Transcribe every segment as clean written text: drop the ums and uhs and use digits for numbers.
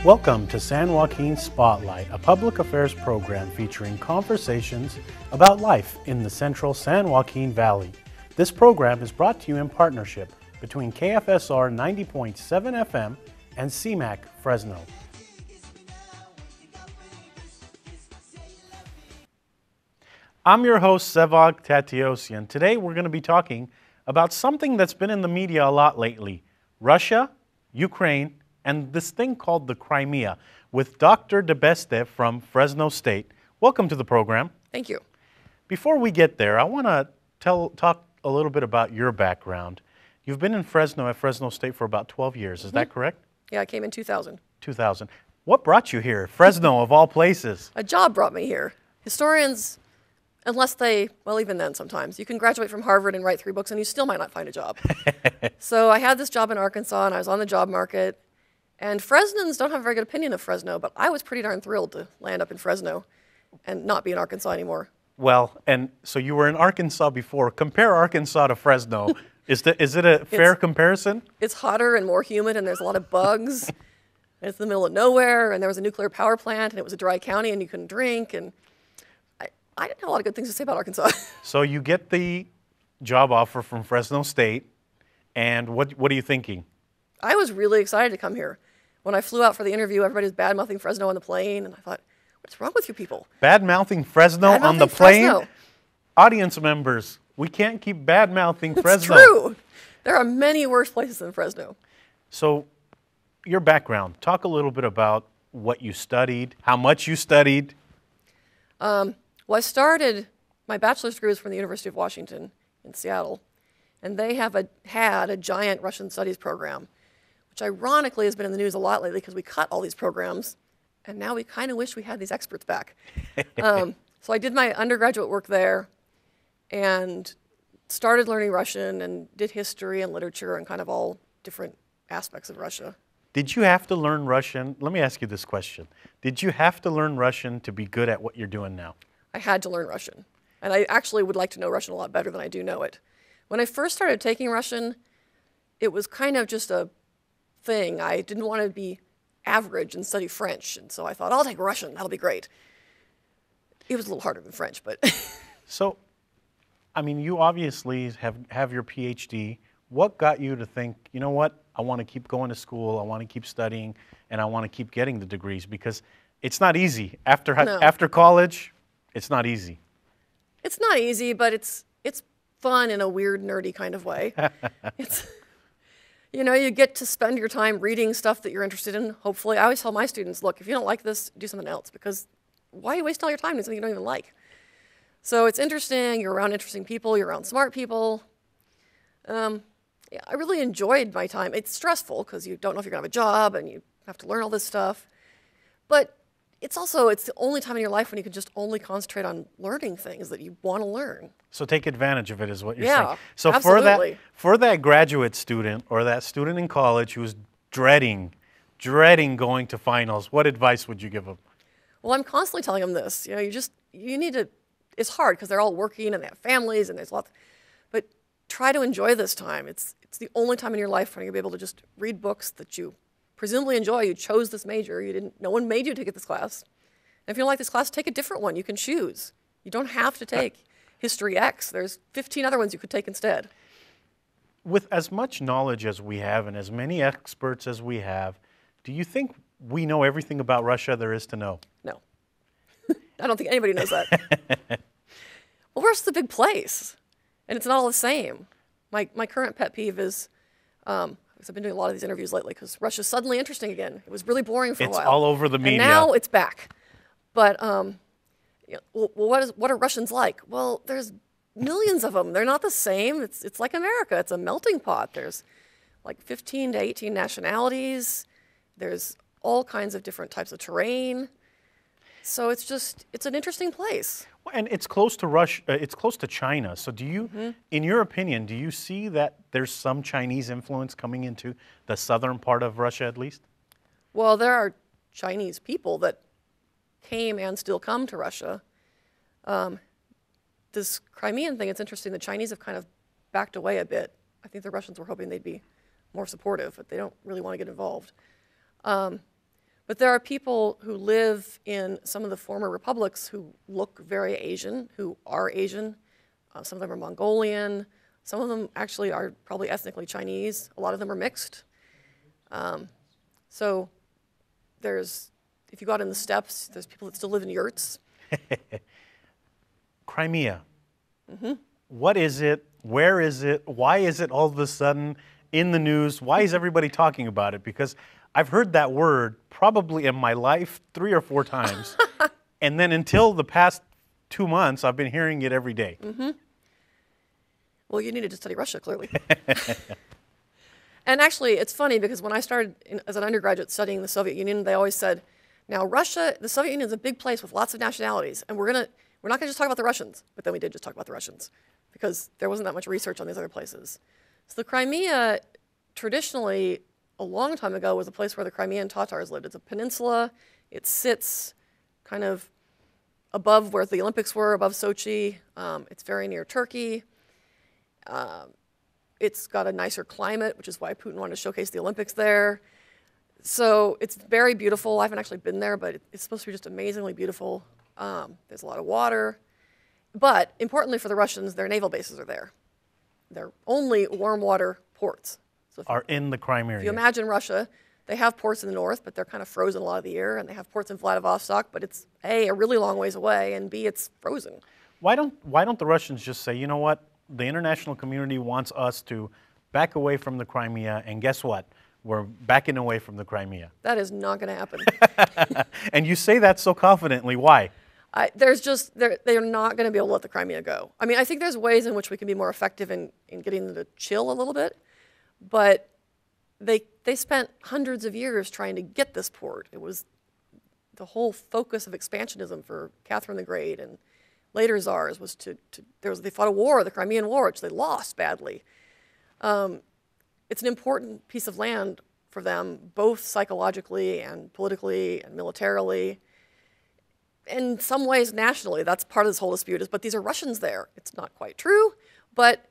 Welcome to San Joaquin Spotlight, a public affairs program featuring conversations about life in the central San Joaquin Valley. This program is brought to you in partnership between KFSR 90.7 FM and CMAC Fresno. I'm your host, Sevag Tateosian. Today we're going to be talking about something that's been in the media a lot lately: Russia, Ukraine, and this thing called the Crimea, with Dr. Denbeste from Fresno State. Welcome to the program. Thank you. Before we get there, I want to talk a little bit about your background. You've been in Fresno at Fresno State for about 12 years, is that correct? Yeah, I came in 2000. 2000. What brought you here? Fresno, of all places. A job brought me here. Historians, unless they, well, even then sometimes, you can graduate from Harvard and write 3 books and you still might not find a job. So I had this job in Arkansas and I was on the job market. And Fresnans don't have a very good opinion of Fresno, but I was pretty darn thrilled to land up in Fresno and not be in Arkansas anymore. Well, and so you were in Arkansas before. Compare Arkansas to Fresno. Is it a fair comparison? It's hotter and more humid, and there's a lot of bugs. And it's in the middle of nowhere, and there was a nuclear power plant, and it was a dry county, and you couldn't drink. And I didn't have a lot of good things to say about Arkansas. So you get the job offer from Fresno State, and what are you thinking? I was really excited to come here. When I flew out for the interview, everybody was bad-mouthing Fresno on the plane, and I thought, what's wrong with you people? Bad-mouthing Fresno on the plane? Fresno. Audience members, we can't keep bad-mouthing Fresno. It's true. There are many worse places than Fresno. So, your background. Talk a little bit about what you studied, how much you studied. Well, my bachelor's degree was from the University of Washington in Seattle, and they have had a giant Russian studies program, which ironically has been in the news a lot lately because we cut all these programs, and now we kind of wish we had these experts back. So I did my undergraduate work there and started learning Russian and did history and literature and kind of all different aspects of Russia. Did you have to learn Russian? Let me ask you this question. Did you have to learn Russian to be good at what you're doing now? I had to learn Russian, and I actually would like to know Russian a lot better than I do know it. When I first started taking Russian, it was kind of just a thing. I didn't want to be average and study French, and so I thought, I'll take Russian, that'll be great. It was a little harder than French, but... So, I mean, you obviously have your PhD. What got you to think, you know what, I want to keep going to school, I want to keep studying, and I want to keep getting the degrees? Because it's not easy. After college, it's not easy. It's not easy, but it's fun in a weird, nerdy kind of way. You know, you get to spend your time reading stuff that you're interested in, hopefully. I always tell my students, look, if you don't like this, do something else, because why are you wasting all your time doing something you don't even like? So it's interesting, you're around interesting people, you're around smart people. Yeah, I really enjoyed my time. It's stressful, because you don't know if you're going to have a job, and you have to learn all this stuff. But it's the only time in your life when you can just only concentrate on learning things that you want to learn. So take advantage of it is what you're saying. Yeah, so absolutely. For that graduate student or that student in college who's dreading going to finals, what advice would you give them? Well, I'm constantly telling them this. You know, you need to, it's hard because they're all working and they have families and there's lots, but try to enjoy this time. It's the only time in your life when you'll be able to just read books that you presumably enjoy. You chose this major. No one made you take this class. And if you don't like this class, take a different one. You can choose. You don't have to take History X. There's 15 other ones you could take instead. With as much knowledge as we have and as many experts as we have, do you think we know everything about Russia there is to know? No. I don't think anybody knows that. Well, Russia's a big place, and it's not all the same. My current pet peeve is, because I've been doing a lot of these interviews lately, because Russia's suddenly interesting again. It was really boring for a while. It's all over the media. And now it's back. But you know, well, what are Russians like? Well, there's millions of them. They're not the same. It's like America. It's a melting pot. There's like 15 to 18 nationalities. There's all kinds of different types of terrain. So it's an interesting place. Well, and it's close to Russia. It's close to China. So do you, in your opinion, do you see that there's some Chinese influence coming into the southern part of Russia at least? Well, there are Chinese people that came and still come to Russia. This Crimean thing, it's interesting. The Chinese have kind of backed away a bit. I think the Russians were hoping they'd be more supportive, but they don't really want to get involved. But But there are people who live in some of the former republics who look very Asian, who are Asian. Some of them are Mongolian. Some of them actually are probably ethnically Chinese. A lot of them are mixed. So if you go out in the steppes, there's people that still live in yurts. Crimea. What is it? Where is it? Why is it all of a sudden in the news? Why is everybody talking about it? Because I've heard that word probably in my life 3 or 4 times. And then until the past 2 months, I've been hearing it every day. Well, you needed to study Russia, clearly. And actually, it's funny because when I started as an undergraduate studying the Soviet Union, they always said, now Russia, the Soviet Union is a big place with lots of nationalities, and we're not going to just talk about the Russians. But then we did just talk about the Russians because there wasn't that much research on these other places. So the Crimea, traditionally, a long time ago, was a place where the Crimean Tatars lived. It's a peninsula. It sits kind of above where the Olympics were, above Sochi. It's very near Turkey. It's got a nicer climate, which is why Putin wanted to showcase the Olympics there. So it's very beautiful. I haven't actually been there, but it's supposed to be just amazingly beautiful. There's a lot of water. But importantly for the Russians, their naval bases are there. They're only warm water ports. So Are in the Crimea if you area. imagine Russia, they have ports in the north, but they're kind of frozen a lot of the year, and they have ports in Vladivostok, but it's A, a really long ways away, and B, it's frozen. Why don't the Russians just say, you know what, the international community wants us to back away from the Crimea, and guess what? We're backing away from the Crimea. That is not going to happen. And you say that so confidently. Why? They're not going to be able to let the Crimea go. I mean, I think there's ways in which we can be more effective in getting them to chill a little bit, but they spent hundreds of years trying to get this port. It was the whole focus of expansionism for Catherine the Great and later czars was they fought a war, the Crimean War, which they lost badly. It's an important piece of land for them, both psychologically and politically and militarily. In some ways, nationally, that's part of this whole dispute. But these are Russians there. It's not quite true, but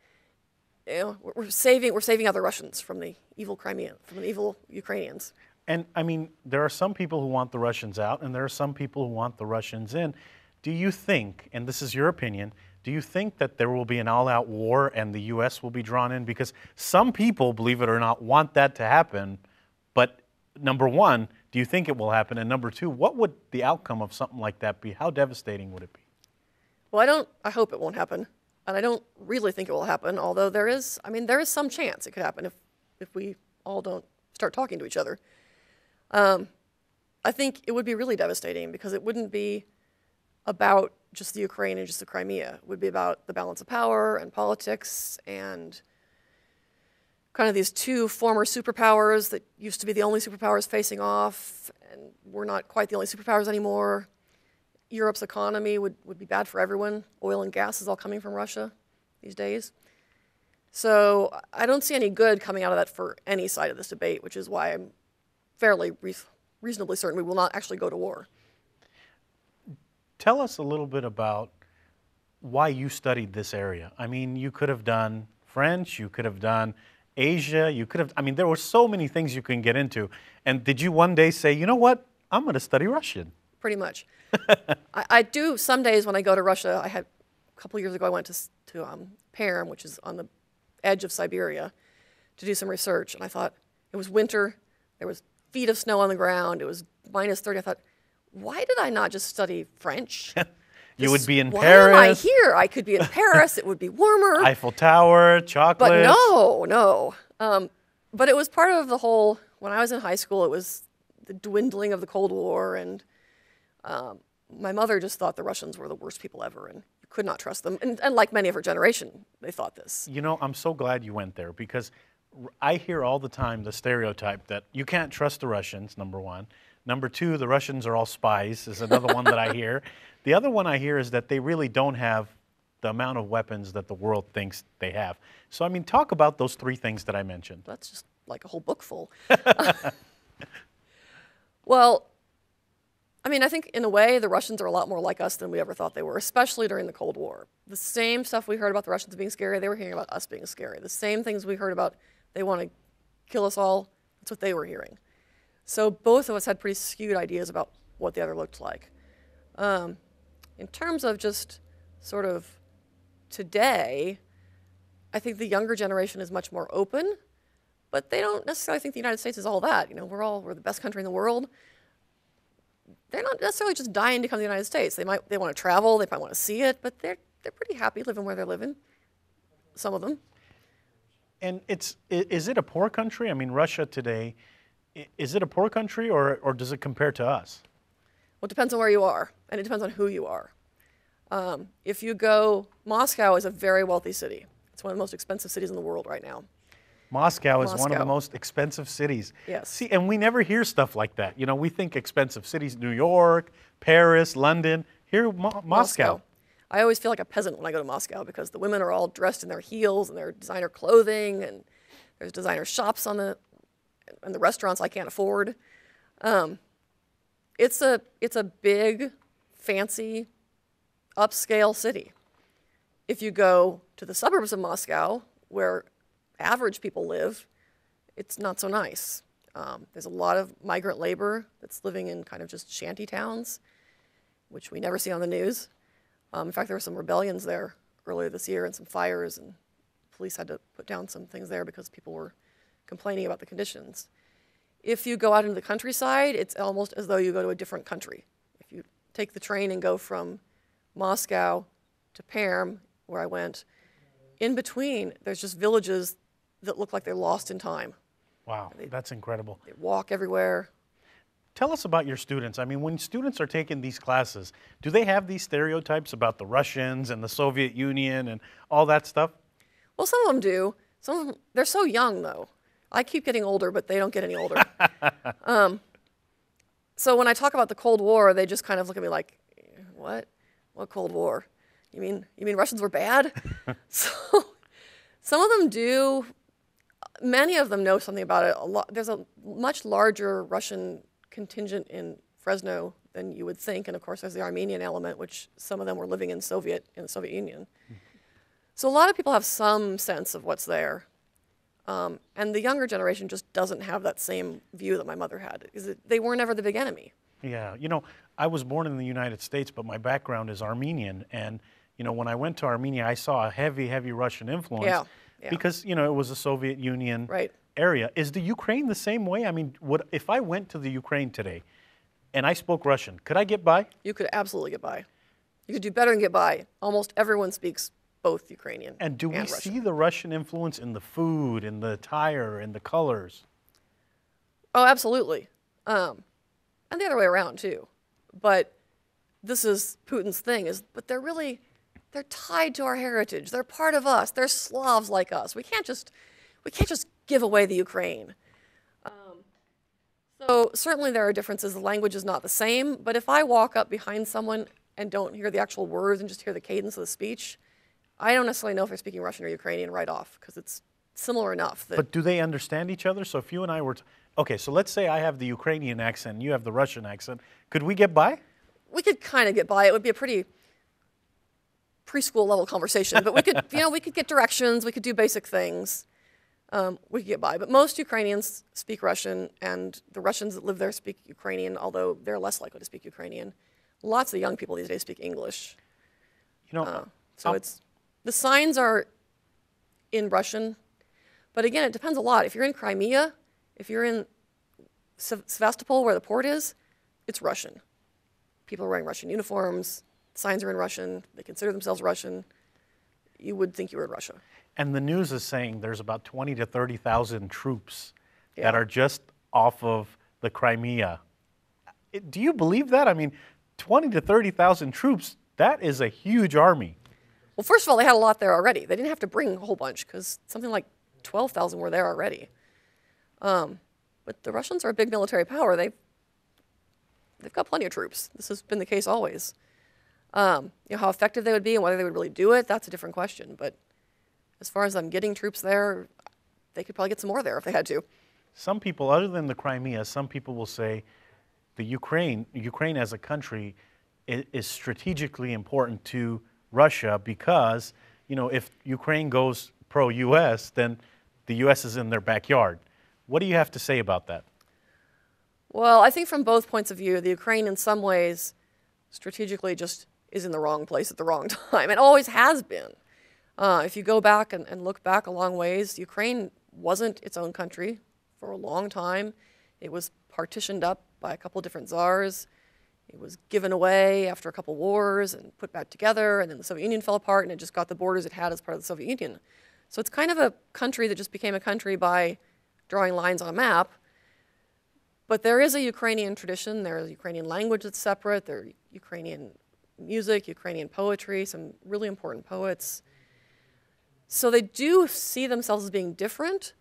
we're saving other Russians from the evil Crimean, from the evil Ukrainians. And I mean, there are some people who want the Russians out, and there are some people who want the Russians in. Do you think, and this is your opinion, do you think that there will be an all-out war and the U.S. will be drawn in? Because some people, believe it or not, want that to happen. But number one, do you think it will happen? And number two, what would the outcome of something like that be? How devastating would it be? Well, I hope it won't happen. And I don't really think it will happen, although there is some chance it could happen if we all don't start talking to each other. I think it would be really devastating because it wouldn't be about just the Ukraine and just the Crimea. It would be about the balance of power and politics and kind of these two former superpowers that used to be the only superpowers facing off, and we're not quite the only superpowers anymore. Europe's economy would be bad for everyone. Oil and gas is all coming from Russia these days. So I don't see any good coming out of that for any side of this debate, which is why I'm fairly reasonably certain we will not actually go to war. Tell us a little bit about why you studied this area. I mean, you could have done French, you could have done Asia, there were so many things you can get into. And did you one day say, you know what, I'm going to study Russian? Pretty much. I do some days when I go to Russia. A couple of years ago, I went to Perm, which is on the edge of Siberia, to do some research. And I thought, it was winter, there was feet of snow on the ground, it was minus 30. I thought, why did I not just study French? You would be in why Paris. Why am I here? I could be in Paris, it would be warmer. Eiffel Tower, chocolate. But no. But it was part of the whole, when I was in high school, it was the dwindling of the Cold War, and my mother just thought the Russians were the worst people ever, and you could not trust them. And like many of her generation, they thought this. You know, I'm so glad you went there, because I hear all the time the stereotype that you can't trust the Russians, number one. Number two, the Russians are all spies, is another one that I hear. The other one I hear is that they really don't have the amount of weapons that the world thinks they have. So, I mean, talk about those three things that I mentioned. That's just like a whole book full. Well, I mean, I think in a way the Russians are a lot more like us than we ever thought they were, especially during the Cold War. The same stuff we heard about the Russians being scary, they were hearing about us being scary. The same things we heard about they want to kill us all, that's what they were hearing. So both of us had pretty skewed ideas about what the other looked like. In terms of just sort of today, I think the younger generation is much more open, but they don't necessarily think the United States is all that. You know, we're the best country in the world. They're not necessarily just dying to come to the United States. They want to travel, they probably want to see it, but they're pretty happy living where they're living. Some of them. And is it a poor country? I mean, Russia today, is it a poor country or does it compare to us? Well, it depends on where you are, and it depends on who you are. If you go, Moscow is a very wealthy city. It's one of the most expensive cities in the world right now. Moscow is one of the most expensive cities. Yes. See, and we never hear stuff like that. You know, we think expensive cities, New York, Paris, London. Here, Moscow. I always feel like a peasant when I go to Moscow because the women are all dressed in their heels and their designer clothing, and there's designer shops and the restaurants I can't afford. It's a big, fancy, upscale city. If you go to the suburbs of Moscow, where average people live, it's not so nice. There's a lot of migrant labor that's living in kind of just shanty towns, which we never see on the news. In fact, there were some rebellions there earlier this year and some fires, and police had to put down some things there because people were complaining about the conditions. If you go out into the countryside, it's almost as though you go to a different country. If you take the train and go from Moscow to Perm, where I went, in between, there's just villages that look like they're lost in time. Wow, that's incredible. They walk everywhere. Tell us about your students. I mean, when students are taking these classes, do they have these stereotypes about the Russians and the Soviet Union and all that stuff? Well, some of them do. Some of them, they're so young, though. I keep getting older, but they don't get any older. So when I talk about the Cold War, they just kind of look at me like, what? What Cold War? You mean Russians were bad? So some of them do. Many of them know something about it. There's a much larger Russian contingent in Fresno than you would think, and of course there's the Armenian element, which some of them were living in the Soviet Union. So a lot of people have some sense of what's there. And the younger generation just doesn't have that same view that my mother had, because they were never the big enemy. Yeah, you know, I was born in the United States, but my background is Armenian, and you know, when I went to Armenia, I saw a heavy Russian influence. Yeah. Because, you know, it was a Soviet Union Right. area. Is the Ukraine the same way? I mean, if I went to the Ukraine today and I spoke Russian, could I get by? You could absolutely get by. You could do better than get by. Almost everyone speaks both Ukrainian And do we Russian. see the Russian influence in the food, in the attire, in the colors? Oh, absolutely. And the other way around, too. But this is Putin's thing, but they're tied to our heritage. They're part of us. They're Slavs like us. We can't just give away the Ukraine. So certainly there are differences. The language is not the same. But if I walk up behind someone and don't hear the actual words and just hear the cadence of the speech, I don't necessarily know if they're speaking Russian or Ukrainian right off, because it's similar enough. But do they understand each other? So if you and I were okay, so let's say I have the Ukrainian accent and you have the Russian accent. Could we get by? We could kind of get by. It would be a pretty preschool level conversation, but we could, we could get directions, we could do basic things, we could get by. But most Ukrainians speak Russian, and the Russians that live there speak Ukrainian, although they're less likely to speak Ukrainian. Lots of young people these days speak English. You know, So the signs are in Russian, but again, it depends a lot. If you're in Crimea, if you're in Sevastopol, where the port is, it's Russian. People are wearing Russian uniforms. Signs are in Russian. They consider themselves Russian. You would think you were in Russia. And the news is saying there's about 20 to 30,000 troops that are just off of the Crimea. Do you believe that? I mean, 20 to 30,000 troops, that is a huge army. Well, first of all, they had a lot there already. They didn't have to bring a whole bunch, because something like 12,000 were there already. But the Russians are a big military power. They've got plenty of troops. This has been the case always. How effective they would be and whether they would really do it, that's a different question. But as far as them getting troops there, they could probably get some more there if they had to. Some people, other than the Crimea, some people will say the Ukraine as a country is strategically important to Russia because, if Ukraine goes pro-U.S., then the U.S. is in their backyard. What do you have to say about that? Well, I think from both points of view, the Ukraine in some ways strategically just is in the wrong place at the wrong time. It always has been. If you go back and look back a long ways, Ukraine wasn't its own country for a long time. It was partitioned up by a couple different czars. It was given away after a couple wars and put back together, and then the Soviet Union fell apart, and it just got the borders it had as part of the Soviet Union. So it's kind of a country that just became a country by drawing lines on a map. But there is a Ukrainian tradition. There's a Ukrainian language that's separate. There are Ukrainian music, Ukrainian poetry, some really important poets. So they do see themselves as being different,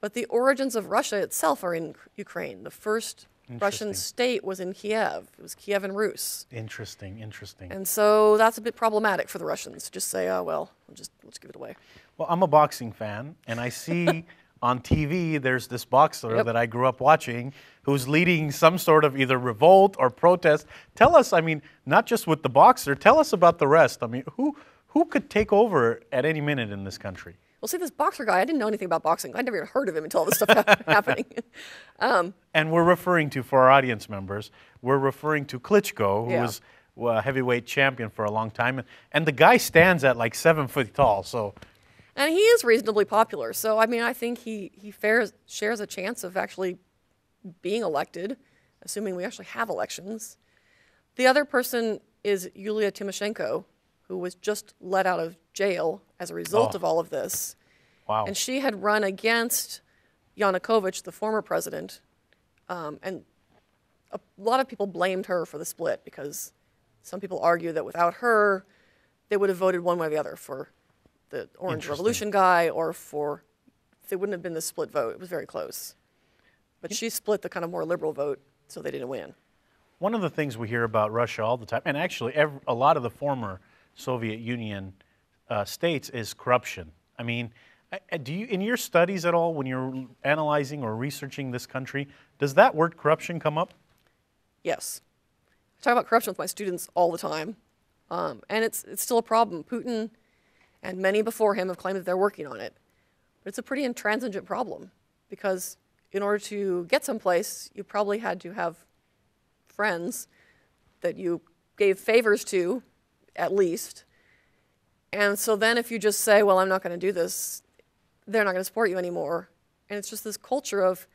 but the origins of Russia itself are in Ukraine. The first Russian state was in Kiev. It was Kievan Rus. Interesting, interesting. And so that's a bit problematic for the Russians to just say, oh, well, let's give it away. Well, I'm a boxing fan, and I see on TV there's this boxer that I grew up watching who's leading some sort of either revolt or protest. Tell us, I mean, not just with the boxer, tell us about the rest. I mean, who could take over at any minute in this country? Well, see, this boxer guy, I didn't know anything about boxing. I'd never even heard of him until all this stuff happening. And we're referring to, for our audience members, we're referring to Klitschko, who was a heavyweight champion for a long time. And the guy stands at like 7 foot tall, so... And he is reasonably popular. So, I mean, I think he shares a chance of actually being elected, assuming we actually have elections. The other person is Yulia Tymoshenko, who was just let out of jail as a result of all of this. Wow. And she had run against Yanukovych, the former president, and a lot of people blamed her for the split because some people argue that without her, they would have voted one way or the other for the Orange Revolution guy or for, they wouldn't have been the split vote. It was very close. But she split the kind of more liberal vote, so they didn't win. One of the things we hear about Russia all the time, and actually a lot of the former Soviet Union states, is corruption. I mean, do you, in your studies at all, when you're analyzing or researching this country, does that word corruption come up? Yes. I talk about corruption with my students all the time, and it's still a problem. Putin and many before him have claimed that they're working on it. But it's a pretty intransigent problem because in order to get someplace, you probably had to have friends that you gave favors to, at least. And so then if you just say, well, I'm not going to do this, they're not going to support you anymore. And it's just this culture of,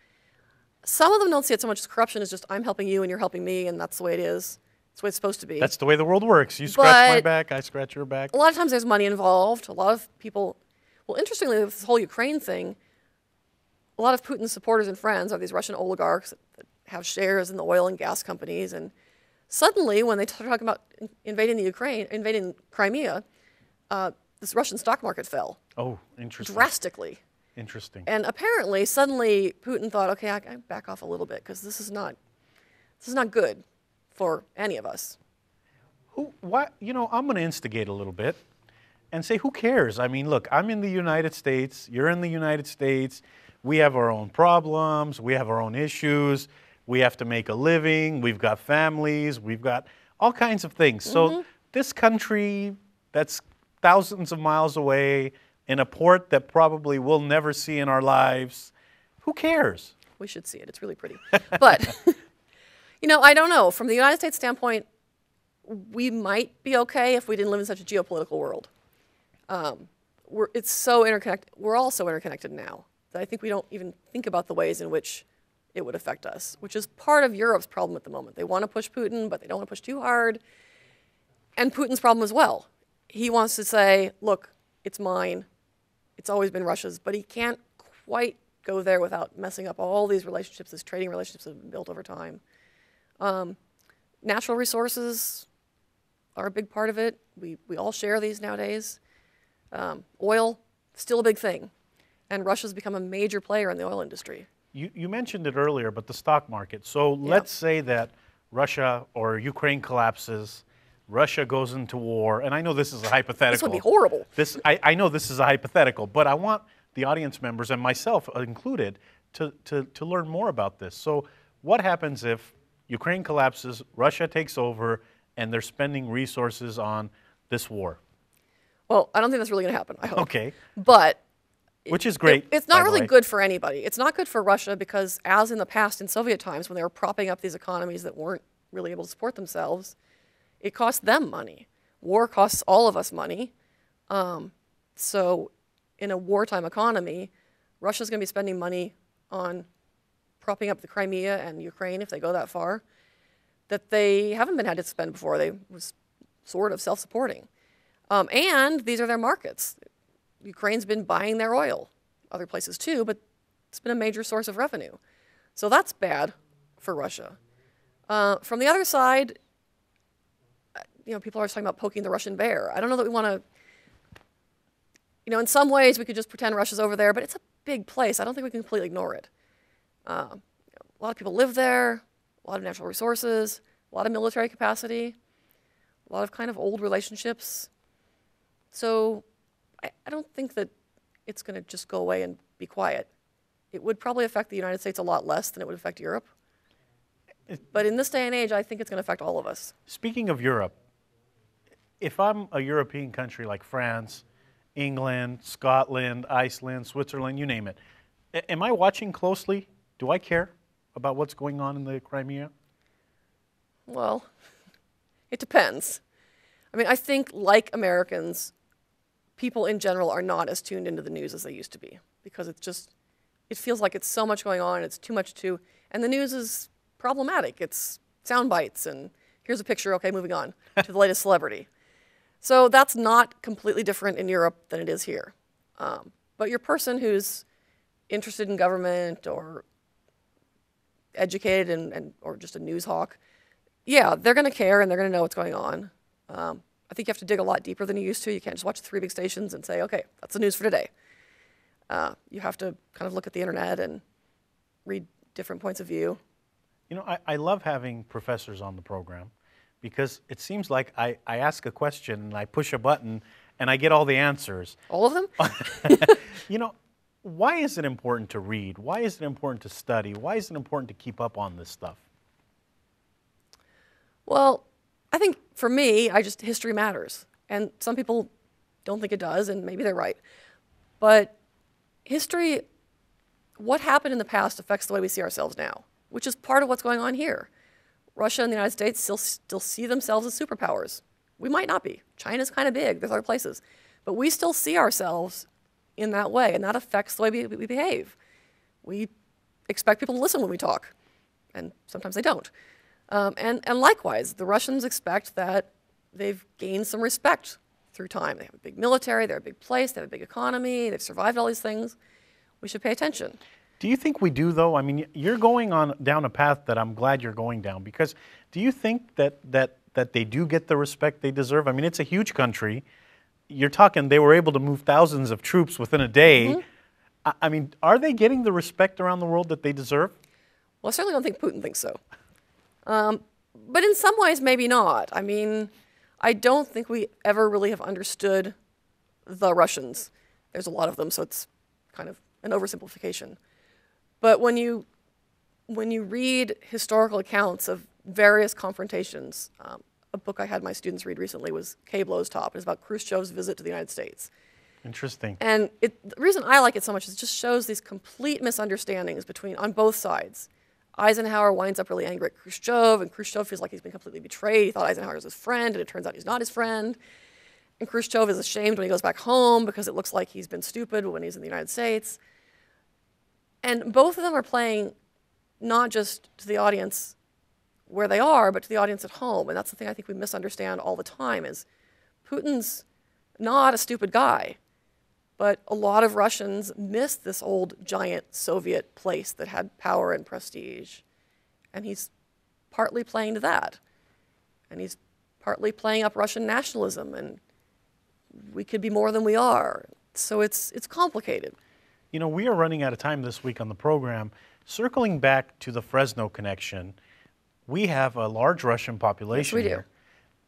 some of them don't see it so much as corruption as just, I'm helping you and you're helping me, and that's the way it is. That's the way it's supposed to be. That's the way the world works. You scratch my back, I scratch your back. A lot of times there's money involved. A lot of people, well, interestingly, with this whole Ukraine thing, a lot of Putin's supporters and friends are these Russian oligarchs that have shares in the oil and gas companies. And suddenly, when they talk about invading the Ukraine, invading Crimea, this Russian stock market fell. Oh, interesting. Drastically. Interesting. And apparently, suddenly, Putin thought, okay, I back off a little bit because this is not good for any of us. You know, I'm going to instigate a little bit and say, who cares? I mean, look, I'm in the United States. You're in the United States. We have our own problems. We have our own issues. We have to make a living. We've got families. We've got all kinds of things. So this country that's thousands of miles away in a port that probably we'll never see in our lives, who cares? We should see it. It's really pretty. But, you know, I don't know. From the United States standpoint, we might be okay if we didn't live in such a geopolitical world. It's so interconnected. We're all so interconnected now that I think we don't even think about the ways in which it would affect us, which is part of Europe's problem at the moment. They want to push Putin, but they don't want to push too hard. And Putin's problem as well. He wants to say, look, it's mine. It's always been Russia's, but he can't quite go there without messing up all these relationships, these trading relationships that have been built over time. Natural resources are a big part of it. We all share these nowadays. Oil, still a big thing. And Russia's become a major player in the oil industry. You mentioned it earlier, but the stock market. So let's say that Russia or Ukraine collapses, Russia goes into war, and I know this is a hypothetical. This would be horrible. I know this is a hypothetical, but I want the audience members, and myself included, to learn more about this. So what happens if Ukraine collapses, Russia takes over, and they're spending resources on this war? Well, I don't think that's really going to happen, I hope. Okay. But Which is great. It's by not the really way. good for anybody. It's not good for Russia because, as in the past in Soviet times, when they were propping up these economies that weren't really able to support themselves, it cost them money. War costs all of us money. So in a wartime economy, Russia's going to be spending money on propping up the Crimea and Ukraine, if they go that far, that they haven't been had to spend before. They was sort of self-supporting. And these are their markets. Ukraine's been buying their oil, other places too, but it's been a major source of revenue. So that's bad for Russia. From the other side, people are always talking about poking the Russian bear. I don't know that we want to, in some ways we could just pretend Russia's over there, but it's a big place. I don't think we can completely ignore it. A lot of people live there, a lot of natural resources, a lot of military capacity, a lot of kind of old relationships. So I don't think that it's going to just go away and be quiet. It would probably affect the United States a lot less than it would affect Europe. But in this day and age, I think it's going to affect all of us. Speaking of Europe, if I'm a European country like France, England, Scotland, Iceland, Switzerland, you name it, am I watching closely? Do I care about what's going on in the Crimea? Well, it depends. I mean, I think, like Americans, people in general are not as tuned into the news as they used to be because it feels like it's so much going on, it's too much and the news is problematic. It's sound bites and here's a picture, okay, moving on to the latest celebrity. So that's not completely different in Europe than it is here. But your person who's interested in government or educated or just a news hawk, yeah, they're going to care and they're going to know what's going on. I think you have to dig a lot deeper than you used to. You can't just watch the 3 big stations and say, okay, that's the news for today. You have to kind of look at the internet and read different points of view. I love having professors on the program because it seems like I ask a question and I push a button and I get all the answers. All of them? Why is it important to read? Why is it important to study? Why is it important to keep up on this stuff? Well, I think for me, history matters. And some people don't think it does, and maybe they're right. But history, what happened in the past affects the way we see ourselves now, which is part of what's going on here. Russia and the United States still see themselves as superpowers. We might not be. China's kind of big. There's other places. But we still see ourselves in that way, and that affects the way we behave. We expect people to listen when we talk, and sometimes they don't. And likewise, the Russians expect that they've gained some respect through time. They have a big military, they're a big place, they have a big economy, they've survived all these things. We should pay attention. Do you think we do, though? I mean, you're going down a path that I'm glad you're going down, because do you think that they do get the respect they deserve? I mean, it's a huge country. You're talking they were able to move thousands of troops within a day. Mm-hmm. I mean, are they getting the respect around the world that they deserve? Well, I certainly don't think Putin thinks so. But in some ways, maybe not. I mean, I don't think we ever really have understood the Russians. There's a lot of them, so it's kind of an oversimplification. But when you read historical accounts of various confrontations, a book I had my students read recently was K. Blow's Top. It's about Khrushchev's visit to the United States. Interesting. And the reason I like it so much is it just shows these complete misunderstandings on both sides. Eisenhower winds up really angry at Khrushchev, and Khrushchev feels like he's been completely betrayed. He thought Eisenhower was his friend, and it turns out he's not his friend. And Khrushchev is ashamed when he goes back home because it looks like he's been stupid when he's in the United States. And both of them are playing not just to the audience where they are, but to the audience at home. And that's the thing I think we misunderstand all the time is Putin's not a stupid guy, but a lot of Russians miss this old giant Soviet place that had power and prestige. And he's partly playing to that. And he's partly playing up Russian nationalism, and we could be more than we are. So it's complicated. You know, we are running out of time this week on the program. Circling back to the Fresno connection, we have a large Russian population here.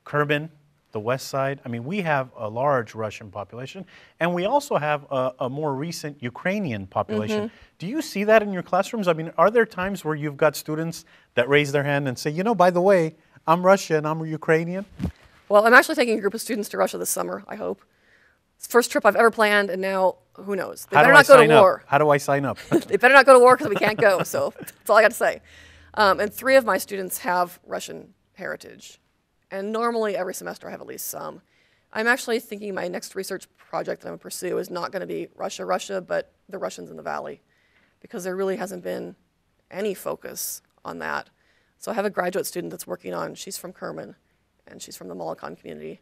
Kurban, the west side. I mean, we have a large Russian population, and we also have a more recent Ukrainian population. Mm-hmm. Do you see that in your classrooms? I mean, are there times where you've got students that raise their hand and say, you know, by the way, I'm Russian, I'm Ukrainian? Well, I'm actually taking a group of students to Russia this summer, I hope. It's the first trip I've ever planned, and now who knows? They How better do I not go sign to up? war. How do I sign up? They better not go to war because we can't go. So that's all I got to say. And 3 of my students have Russian heritage. And normally every semester I have at least some. I'm actually thinking my next research project that I'm going to pursue is not going to be Russia, but the Russians in the Valley, because there really hasn't been any focus on that. So I have a graduate student that's working on, she's from Kerman, and she's from the Molokan community.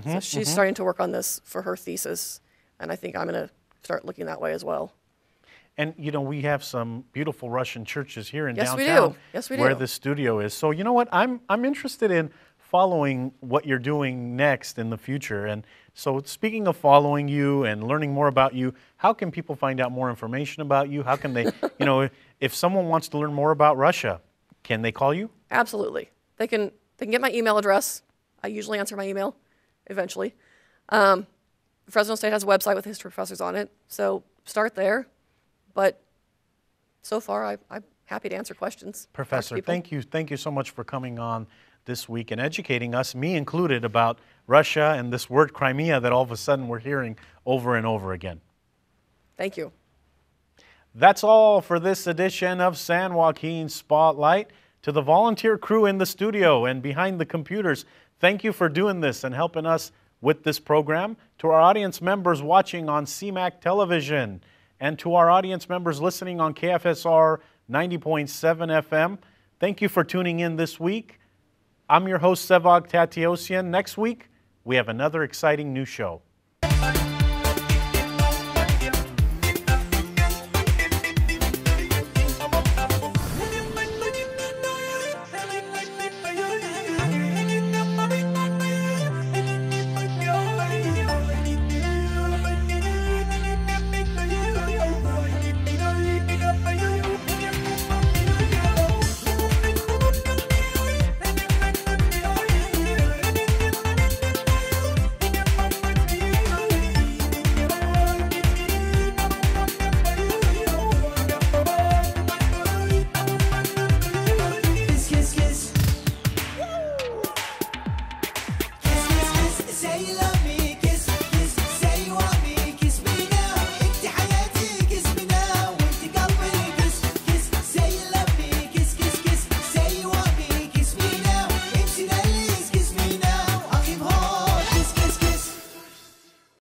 So she's starting to work on this for her thesis, and I think I'm going to start looking that way as well. And, you know, we have some beautiful Russian churches here in Yes, we downtown do. Yes, we where do. the studio is. So, you know what? I'm interested in following what you're doing next in the future. And so speaking of following you and learning more about you, how can people find out more information about you? How can they, you know, if someone wants to learn more about Russia, can they call you? Absolutely. They can get my email address. I usually answer my email eventually. Fresno State has a website with history professors on it, so start there. But so far, I'm happy to answer questions. Professor, thank you so much for coming on this week and educating us, me included, about Russia and this word Crimea that all of a sudden we're hearing over and over again. Thank you. That's all for this edition of San Joaquin Spotlight. To the volunteer crew in the studio and behind the computers, thank you for doing this and helping us with this program. To our audience members watching on CMAC television, and to our audience members listening on KFSR 90.7 FM, thank you for tuning in this week. I'm your host, Sevag Tateosian. Next week, we have another exciting new show.